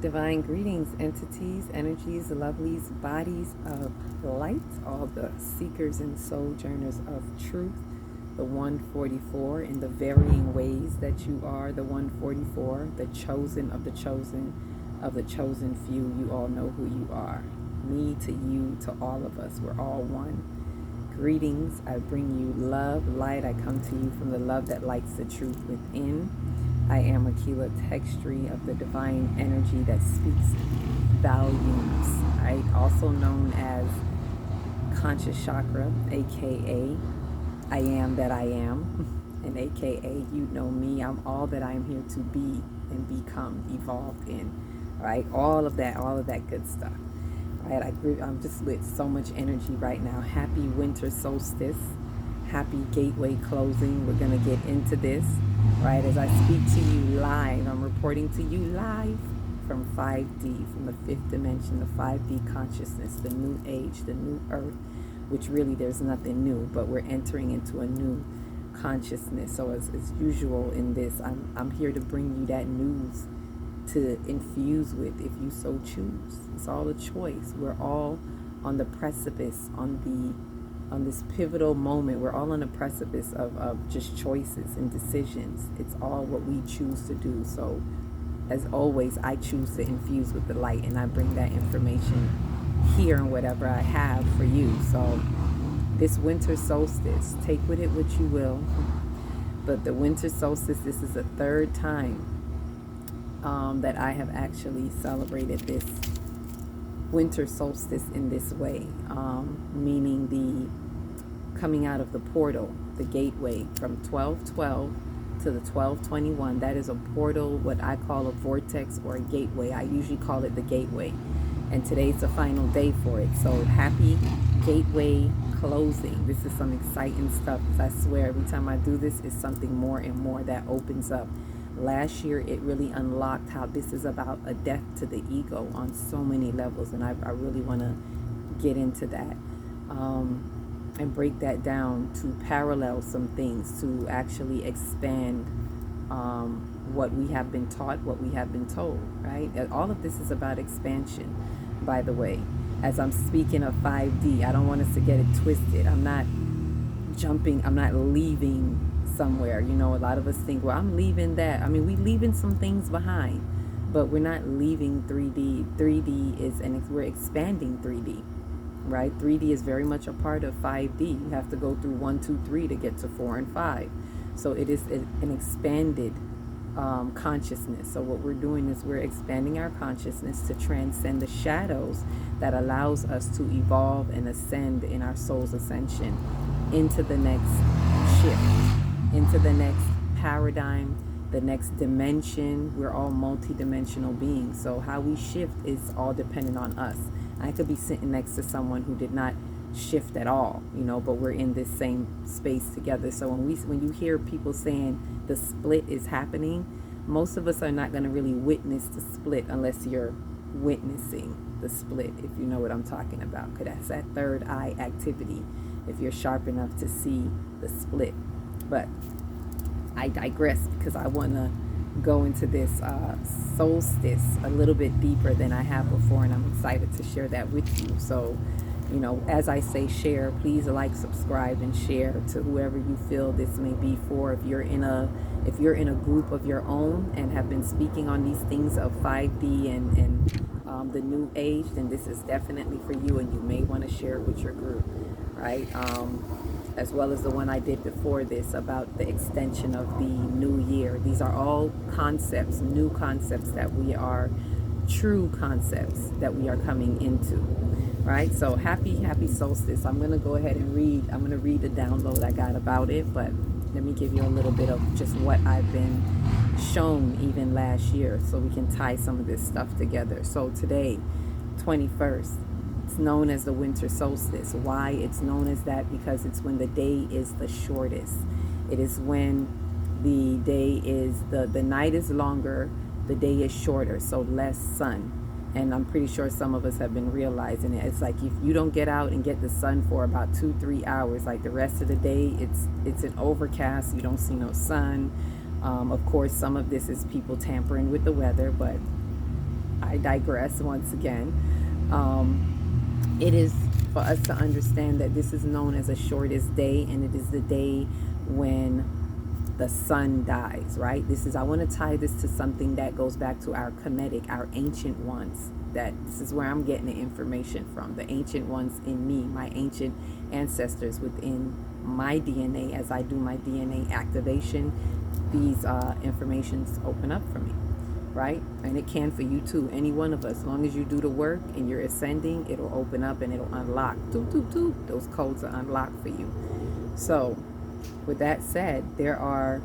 Divine greetings, entities, energies, lovelies, bodies of light, all the seekers and sojourners of truth, the 144 in the varying ways that you are the 144, the chosen of the chosen of the chosen few. You all know who you are. Me to you, to all of us. We're all one. Greetings. I bring you love, light. I come to you from the love that lights the truth within. I am Akila Textry of the divine energy that speaks volumes, right? Also known as conscious chakra, aka I am that I am, and aka you know me. I'm all that I am here to be and become, evolved in, right? All of that good stuff. Right? I'm just with so much energy right now. Happy winter solstice. Happy gateway closing. We're going to get into this, right? As I speak to you live, I'm reporting to you live from 5D, from the fifth dimension, the 5D consciousness, the new age, the new earth, which really there's nothing new, but we're entering into a new consciousness. So as usual in this, I'm here to bring you that news to infuse with if you so choose. It's all a choice. We're all on the precipice, on this pivotal moment. We're all on the precipice of just choices and decisions. It's all what we choose to do. So as always, I choose to infuse with the light, and I bring that information here and whatever I have for you. So this winter solstice, take with it what you will, but the winter solstice, this is the third time that I have actually celebrated this winter solstice in this way, meaning the coming out of the portal, the gateway from 1212 to the 1221. That is a portal, what I call a vortex or a gateway. I usually call it the gateway, and today's the final day for it. So happy gateway closing. This is some exciting stuff. I swear every time I do this, it's something more and more that opens up. Last year, it really unlocked how this is about a death to the ego on so many levels, and I really want to get into that and break that down to parallel some things, to actually expand what we have been taught, what we have been told, right? All of this is about expansion, by the way. As I'm speaking of 5D, I don't want us to get it twisted. I'm not jumping, I'm not leaving somewhere. You know, a lot of us think, well, I'm leaving that. I mean, we leaving some things behind, but we're not leaving 3D. 3D is, and we're expanding 3D, right? 3D is very much a part of 5D. You have to go through 1, 2, 3 to get to 4 and 5. So it is an expanded consciousness. So what we're doing is we're expanding our consciousness to transcend the shadows that allows us to evolve and ascend in our soul's ascension into the next shift, into the next paradigm, the next dimension. We're all multi-dimensional beings. So how we shift is all dependent on us. I could be sitting next to someone who did not shift at all, you know, but we're in this same space together. So when you hear people saying the split is happening, most of us are not going to really witness the split unless you're witnessing the split, if you know what I'm talking about. Because that's that third eye activity, if you're sharp enough to see the split. But I digress, because I want to go into this solstice a little bit deeper than I have before, and I'm excited to share that with you. So, you know, as I say, share, please like, subscribe, and share to whoever you feel this may be for. If you're in a group of your own and have been speaking on these things of 5D and the new age, then this is definitely for you, and you may want to share it with your group, right? As well as the one I did before this about the extension of the new year. These are all concepts, new concepts that we are, true concepts that we are coming into, right? So happy solstice. I'm going to go ahead and read. I'm going to read the download I got about it, but let me give you a little bit of just what I've been shown even last year, so we can tie some of this stuff together. So today, 21st, it's known as the winter solstice. Why it's known as that? Because it's when the day is the shortest. It is when the day is, the night is longer, the day is shorter, so less sun. And I'm pretty sure some of us have been realizing it. It's like if you don't get out and get the sun for about 2-3 hours, like the rest of the day, it's an overcast. You don't see no sun. Of course, some of this is people tampering with the weather, but I digress once again. It is for us to understand that this is known as a shortest day, and it is the day when the sun dies, right? I want to tie this to something that goes back to our Kemetic, our ancient ones. That this is where I'm getting the information from. The ancient ones in me, my ancient ancestors within my DNA. As I do my DNA activation, these informations open up for me, right? And it can for you too, any one of us. As long as you do the work and you're ascending, it'll open up and it'll unlock. Toot, toot, toot. Those codes are unlocked for you. So with that said, there are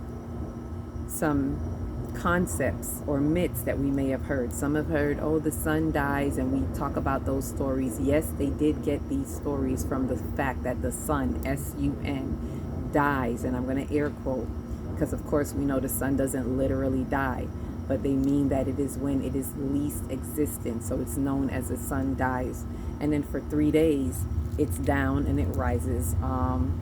some concepts or myths that we may have heard. Some have heard, oh, the sun dies, and we talk about those stories. Yes, they did get these stories from the fact that the sun, S-U-N, dies, and I'm going to air quote, because of course we know the sun doesn't literally die, but they mean that it is when it is least existent. So it's known as the sun dies, and then for 3 days it's down and it rises, on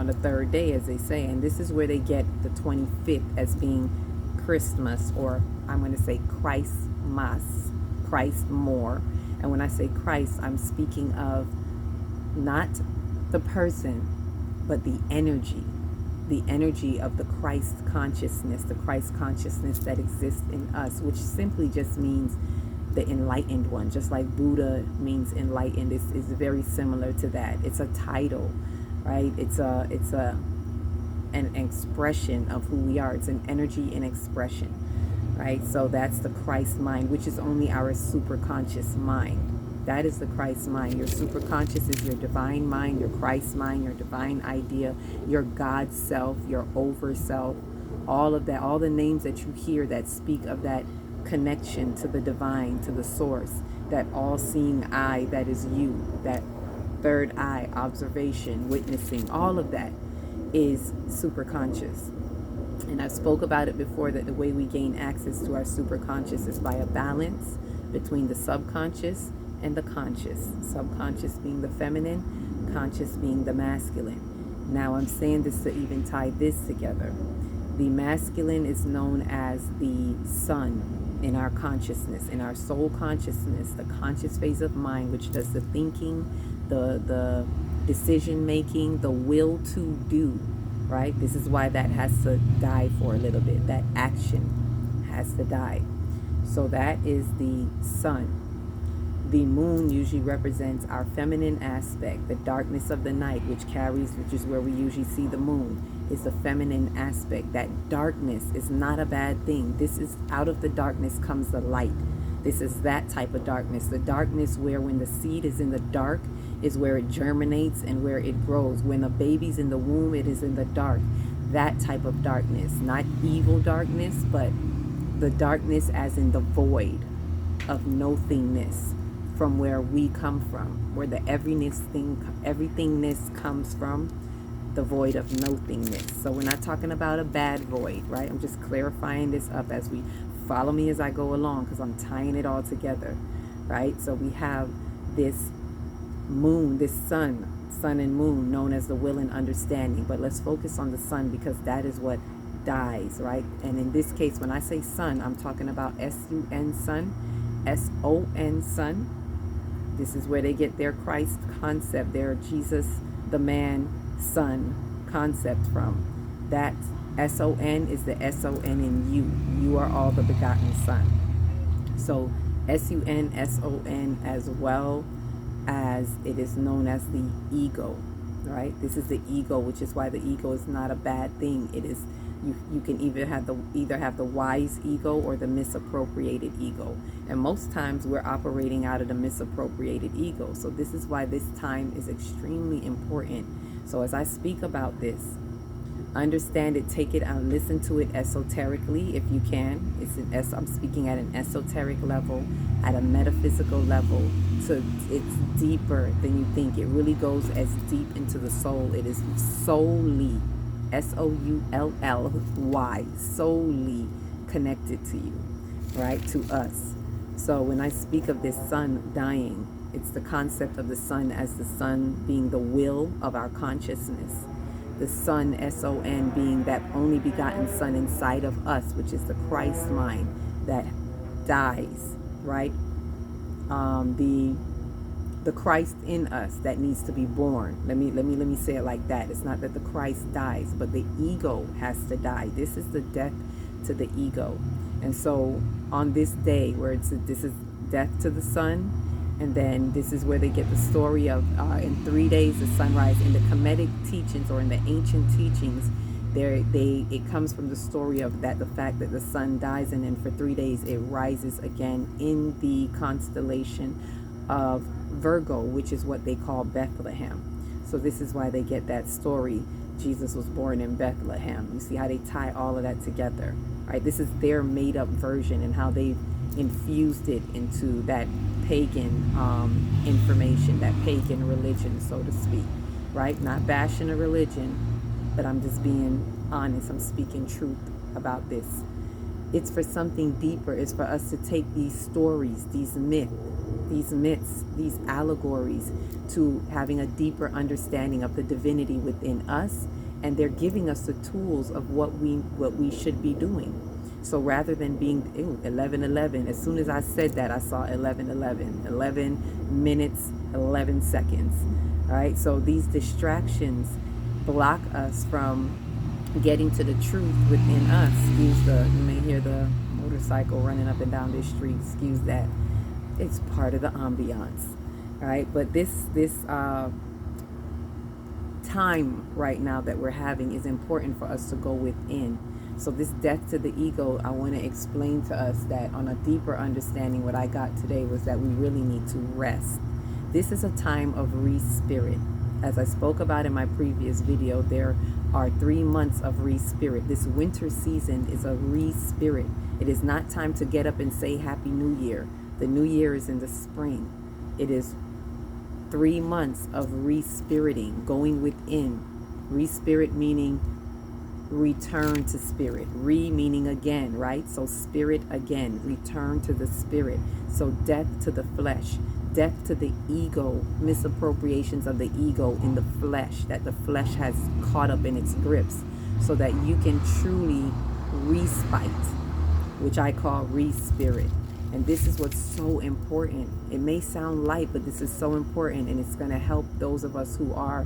the third day, as they say. And this is where they get the 25th as being Christmas, or I'm going to say Christmas, Christ more. And when I say Christ, I'm speaking of not the person, but the energy of the Christ consciousness that exists in us, which simply just means the enlightened one. Just like Buddha means enlightened, is very similar to that. It's a title, right? It's an expression of who we are. It's an energy and expression, right? So that's the Christ mind, which is only our superconscious mind. That is the Christ mind. Your superconscious is your divine mind, your Christ mind, your divine idea, your God self, your over self, all of that, all the names that you hear that speak of that connection to the divine, to the source, that all-seeing eye that is you, that third eye, observation, witnessing, all of that is superconscious. And I spoke about it before, that the way we gain access to our superconscious is by a balance between the subconscious and the conscious. Subconscious being the feminine, conscious being the masculine. Now I'm saying this to even tie this together. The masculine is known as the sun in our consciousness, in our soul consciousness, the conscious phase of mind, which does the thinking, the decision making, the will to do, right? This is why that has to die for a little bit. That action has to die. So that is the sun. The moon usually represents our feminine aspect, the darkness of the night, which is where we usually see the moon, is the feminine aspect. That darkness is not a bad thing. This is, out of the darkness comes the light. This is that type of darkness. The darkness where when the seed is in the dark is where it germinates and where it grows. When a baby's in the womb, it is in the dark. That type of darkness, not evil darkness, but the darkness as in the void of nothingness, from where we come from, where the everythingness comes from, the void of nothingness. So we're not talking about a bad void, right? I'm just clarifying this up as we follow me as I go along, because I'm tying it all together, right? So we have this moon, this sun and moon, known as the will and understanding. But let's focus on the sun, because that is what dies, right? And in this case, when I say sun, I'm talking about S-U-N, sun, S-O-N, sun. This is where they get their Christ concept, their Jesus, the man, son concept from. That S-O-N is the S-O-N in you. You are all the begotten son. So S-U-N, S-O-N, as well as it is known as the ego, right? This is the ego, which is why the ego is not a bad thing. It is, you can either have the wise ego or the misappropriated ego. And most times we're operating out of the misappropriated ego. So this is why this time is extremely important. So as I speak about this, understand it, take it out, listen to it esoterically if you can. I'm speaking at an esoteric level, at a metaphysical level. So it's deeper than you think. It really goes as deep into the soul. It is solely, S-O-U-L-L-Y, solely connected to you, right? To us. So when I speak of this sun dying, it's the concept of the sun as the sun being the will of our consciousness. The sun, S-O-N, being that only begotten son inside of us, which is the Christ mind that dies, right? The Christ in us that needs to be born. Let me say it like that. It's not that the Christ dies, but the ego has to die. This is the death to the ego. And so on this day where this is death to the sun, and then this is where they get the story of in 3 days the sunrise. In the Kemetic teachings, or in the ancient teachings, it comes from the story of that, the fact that the sun dies, and then for 3 days it rises again in the constellation of Virgo, which is what they call Bethlehem. So this is why they get that story. Jesus was born in Bethlehem. You see how they tie all of that together, right? This is their made-up version, and how they've infused it into that pagan information, that pagan religion, so to speak, right? Not bashing a religion, but I'm just being honest. I'm speaking truth about this. It's for something deeper. It's for us to take these stories, these myths, these allegories, to having a deeper understanding of the divinity within us, and they're giving us the tools of what we should be doing. So rather than being 11:11, as soon as I said that, I saw 11:11, 11 minutes, 11 seconds, right? So these distractions block us from getting to the truth within us. You may hear the motorcycle running up and down this street. Excuse that. It's part of the ambiance, right? But this time right now that we're having is important for us to go within. So this death to the ego, I want to explain to us that on a deeper understanding, what I got today was that we really need to rest. This is a time of ReSpirit. As I spoke about in my previous video, there are 3 months of ReSpirit. This winter season is a ReSpirit. It is not time to get up and say Happy New Year. The New Year is in the spring. It is 3 months of ReSpiriting, going within. ReSpirit meaning return to spirit. Re meaning again, right? So spirit again, return to the spirit. So death to the flesh, death to the ego, misappropriations of the ego in the flesh, that the flesh has caught up in its grips, so that you can truly respite, which I call ReSpirit. And this is what's so important. It may sound light, but this is so important, and it's going to help those of us who are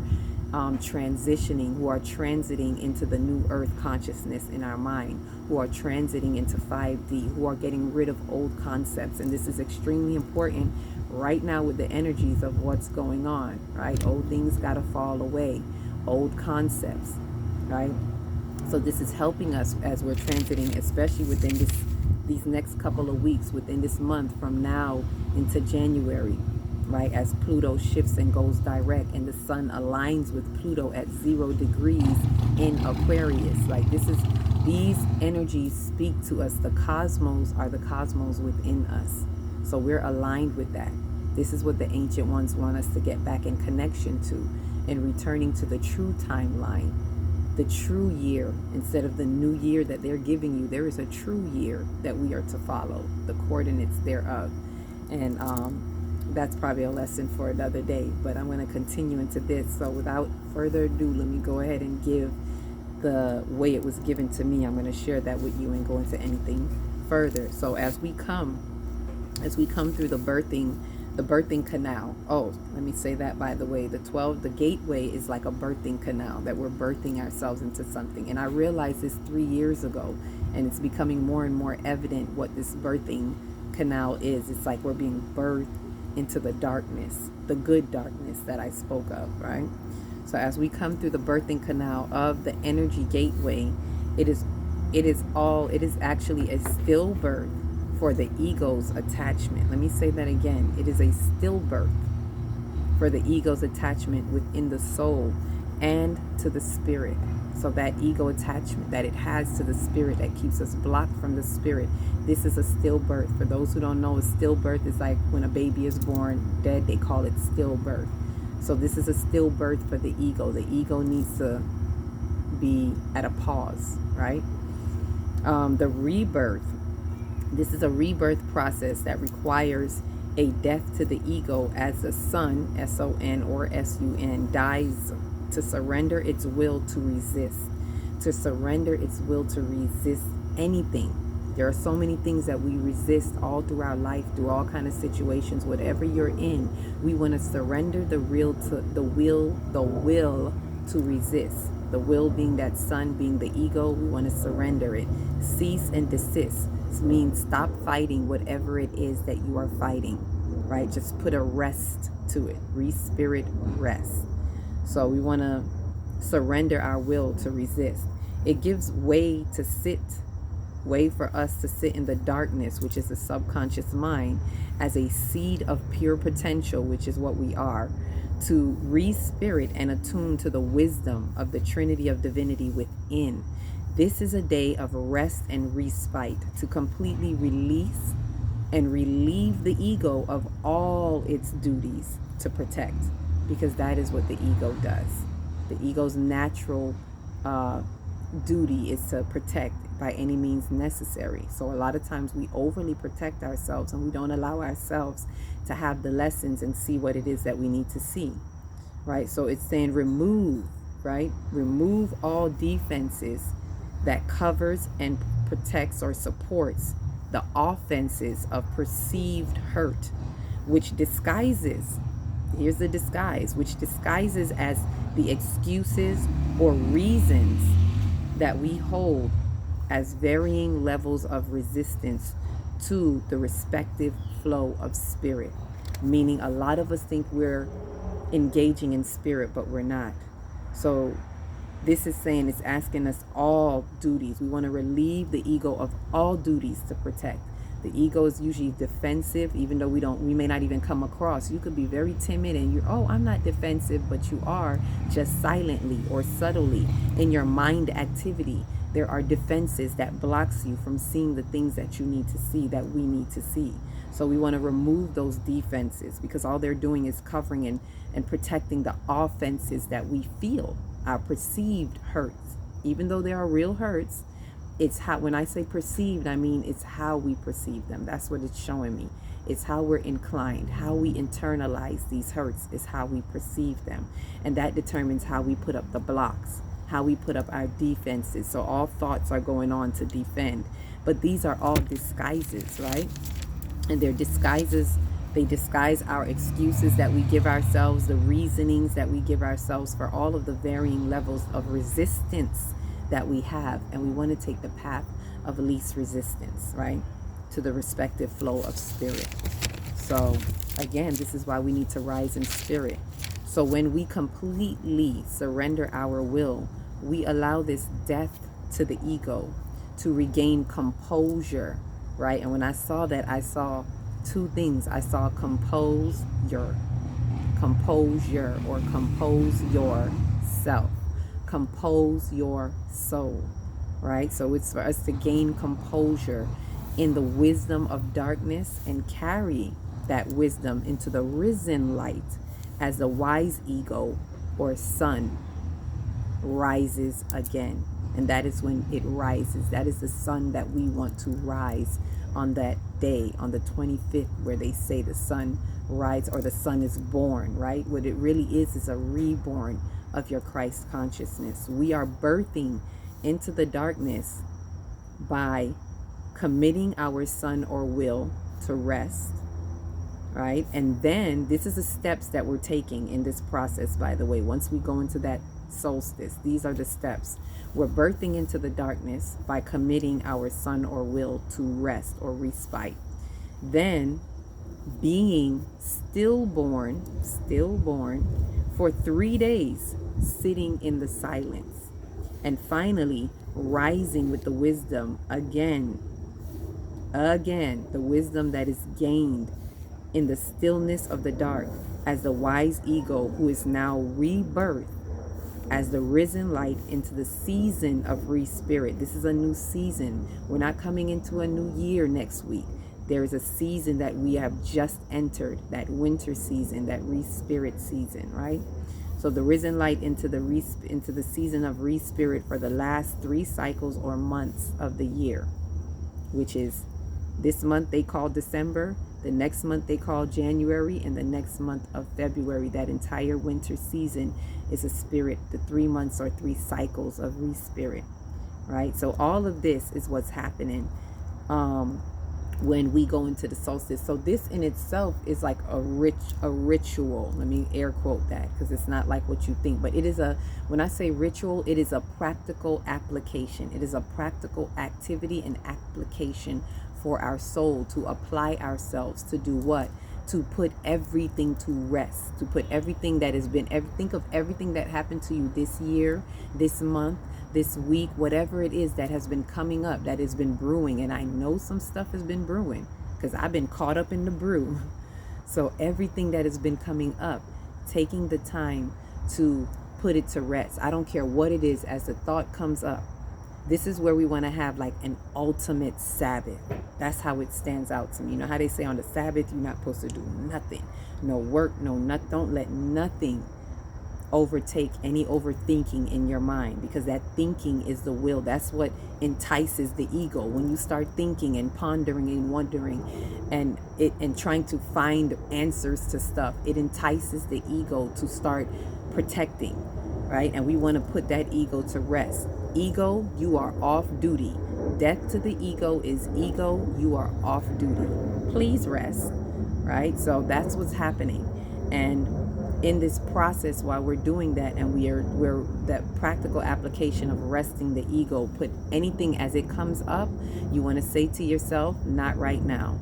transitioning, who are transiting into the new earth consciousness in our mind, who are transiting into 5D, who are getting rid of old concepts. And this is extremely important right now with the energies of what's going on, right? Old things got to fall away, old concepts, right? So this is helping us as we're transiting, especially within these next couple of weeks, within this month from now into January, right? As Pluto shifts and goes direct, and the sun aligns with Pluto at 0 degrees in Aquarius. Like these energies speak to us. The cosmos are the cosmos within us. So we're aligned with that. This is what the ancient ones want us to get back in connection to, and returning to the true timeline, the true year. Instead of the new year that they're giving you, there is a true year that we are to follow, the coordinates thereof. And that's probably a lesson for another day, but I'm going to continue into this. So without further ado, let me go ahead and give the way it was given to me. I'm going to share that with you and go into anything further. So as we come through the birthing canal. Oh, let me say that, by the way, the gateway is like a birthing canal, that we're birthing ourselves into something. And I realized this 3 years ago, and it's becoming more and more evident what this birthing canal is. It's like we're being birthed into the darkness, the good darkness that I spoke of, right? So as we come through the birthing canal of the energy gateway, it is actually a stillbirth for the ego's attachment. Let me say that again. It is a stillbirth for the ego's attachment within the soul and to the spirit. So that ego attachment that it has to the spirit that keeps us blocked from the spirit, this is a stillbirth. For those who don't know, a stillbirth is like when a baby is born dead, they call it stillbirth. So this is a stillbirth for the ego. The ego needs to be at a pause, right? The rebirth. This is a rebirth process that requires a death to the ego as the sun, S-O-N or S-U-N, dies to surrender its will to resist. To surrender its will to resist anything. There are so many things that we resist all through our life, through all kind of situations. Whatever you're in, we want to surrender the will to resist. The will being that sun, being the ego, we want to surrender it. Cease and desist. This means stop fighting whatever it is that you are fighting, right? Just put a rest to it. ReSpirit, rest. So we want to surrender our will to resist. It gives way for us to sit in the darkness, which is the subconscious mind, as a seed of pure potential, which is what we are, to ReSpirit and attune to the wisdom of the Trinity of Divinity within. This is a day of rest and respite, to completely release and relieve the ego of all its duties to protect, because that is what the ego does. The ego's natural duty is to protect by any means necessary. So a lot of times we overly protect ourselves and we don't allow ourselves to have the lessons and see what it is that we need to see, right? So it's saying remove, right? Remove all defenses that covers and protects or supports the offenses of perceived hurt, which disguises, here's the disguise, which disguises as the excuses or reasons that we hold as varying levels of resistance to the respective flow of spirit. Meaning a lot of us think we're engaging in spirit, but we're not. So this is saying, it's asking us all duties. We want to relieve the ego of all duties to protect. The ego is usually defensive, even though we may not even come across. You could be very timid and you're, oh, I'm not defensive, but you are, just silently or subtly in your mind activity. There are defenses that blocks you from seeing the things that you need to see, that we need to see. So we want to remove those defenses, because all they're doing is covering and protecting the offenses that we feel, our perceived hurts. Even though there are real hurts, it's how, when I say perceived, I mean it's how we perceive them. That's what it's showing me. It's how we're inclined, how we internalize these hurts is how we perceive them. And that determines how we put up the blocks, how we put up our defenses. So all thoughts are going on to defend. But these are all disguises, right? And they're disguises. They disguise our excuses that we give ourselves, the reasonings that we give ourselves for all of the varying levels of resistance that we have. And we want to take the path of least resistance, right, to the respective flow of spirit. So again, this is why we need to rise in spirit. So when we completely surrender our will, we allow this death to the ego to regain composure, right? And when I saw that, I saw two things. I saw compose your, or compose yourself, compose your soul, right? So it's for us to gain composure in the wisdom of darkness and carry that wisdom into the risen light as the wise ego or sun rises again. And that is when it rises. That is the sun that we want to rise on that day, on the 25th, where they say the sun rises, or the sun is born, right? What it really is a reborn of your Christ consciousness. We are birthing into the darkness by committing our sun or will to rest, right? And then this is the steps that we're taking in this process, by the way. Once we go into that solstice, these are the steps. We're birthing into the darkness by committing our sun or will to rest or respite. Then being stillborn for 3 days, sitting in the silence. And finally rising with the wisdom again, the wisdom that is gained in the stillness of the dark, as the wise ego who is now rebirthed as the risen light into the season of ReSpirit. This is a new season. We're not coming into a new year next week. There is a season that we have just entered, that winter season, that ReSpirit season, right? So the risen light into the season of ReSpirit for the last 3 cycles or months of the year, which is this month they call December, the next month they call January, and the next month of February. That entire winter season is a spirit, the 3 months or 3 cycles of ReSpirit, right? So all of this is what's happening when we go into the solstice. So this in itself is like a ritual. Let me air quote that, because it's not like what you think, but it is when I say ritual, it is a practical application. It is a practical activity and application for our soul to apply ourselves to do what? To put everything to rest, to put everything that has been, think of everything that happened to you this year, this month, this week, whatever it is that has been coming up, that has been brewing. And I know some stuff has been brewing because I've been caught up in the brew. So everything that has been coming up, taking the time to put it to rest. I don't care what it is, as the thought comes up. This is where we want to have like an ultimate Sabbath. That's how it stands out to me. You know how they say on the Sabbath, you're not supposed to do nothing. No work, no nothing. Don't let nothing overtake any overthinking in your mind, because that thinking is the will. That's what entices the ego. When you start thinking and pondering and wondering and trying to find answers to stuff, it entices the ego to start protecting, right? And we want to put that ego to rest. Ego, you are off duty. Death to the ego is ego, you are off duty. Please rest, right? So that's what's happening. And in this process, while we're doing that, and we're that practical application of resting the ego, put anything as it comes up, you want to say to yourself, not right now.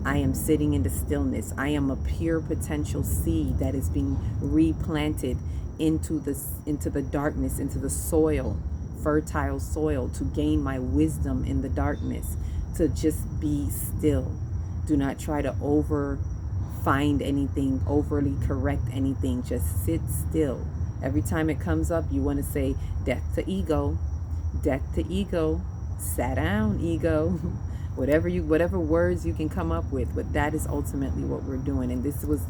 I am sitting in the stillness. I am a pure potential seed that is being replanted into the darkness, into the soil, fertile soil, to gain my wisdom in the darkness, to just be still. Do not try to find anything, overly correct anything. Just sit still. Every time it comes up, you want to say, death to ego, death to ego, sat down ego, whatever words you can come up with. But that is ultimately what we're doing. And this was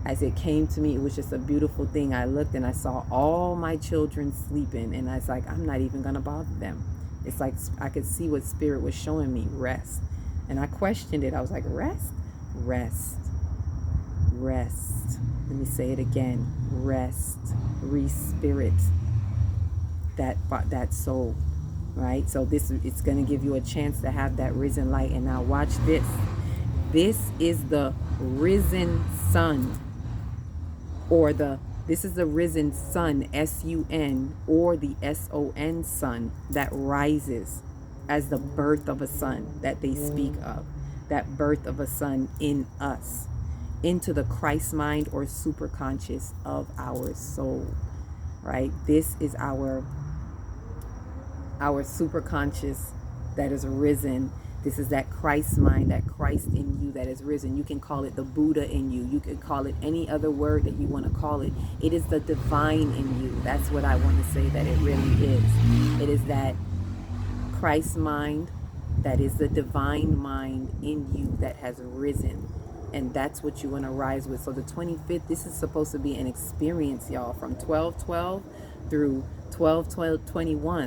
as it came to me, it was just a beautiful thing. I looked and I saw all my children sleeping, and I was like, I'm not even gonna bother them. It's like I could see what Spirit was showing me, rest. And I questioned it. I was like, rest? Rest. Rest. Let me say it again. Rest. ReSpirit that soul, right? So it's going to give you a chance to have that risen light. And now watch this. This is the risen sun, or this is the risen sun, S-U-N, or the S-O-N sun, that rises as the birth of a son that they speak of, that birth of a son in us, into the Christ mind or superconscious of our soul, right? This is our superconscious that is risen. This is that Christ mind, that Christ in you that is risen. You can call it the Buddha in you. You could call it any other word that you want to call it. It is the divine in you. That's what I want to say that it really is. It is that Christ mind that is the divine mind in you that has risen. And that's what you want to rise with. So the 25th, this is supposed to be an experience, y'all, from 12/12 through 12/12/21.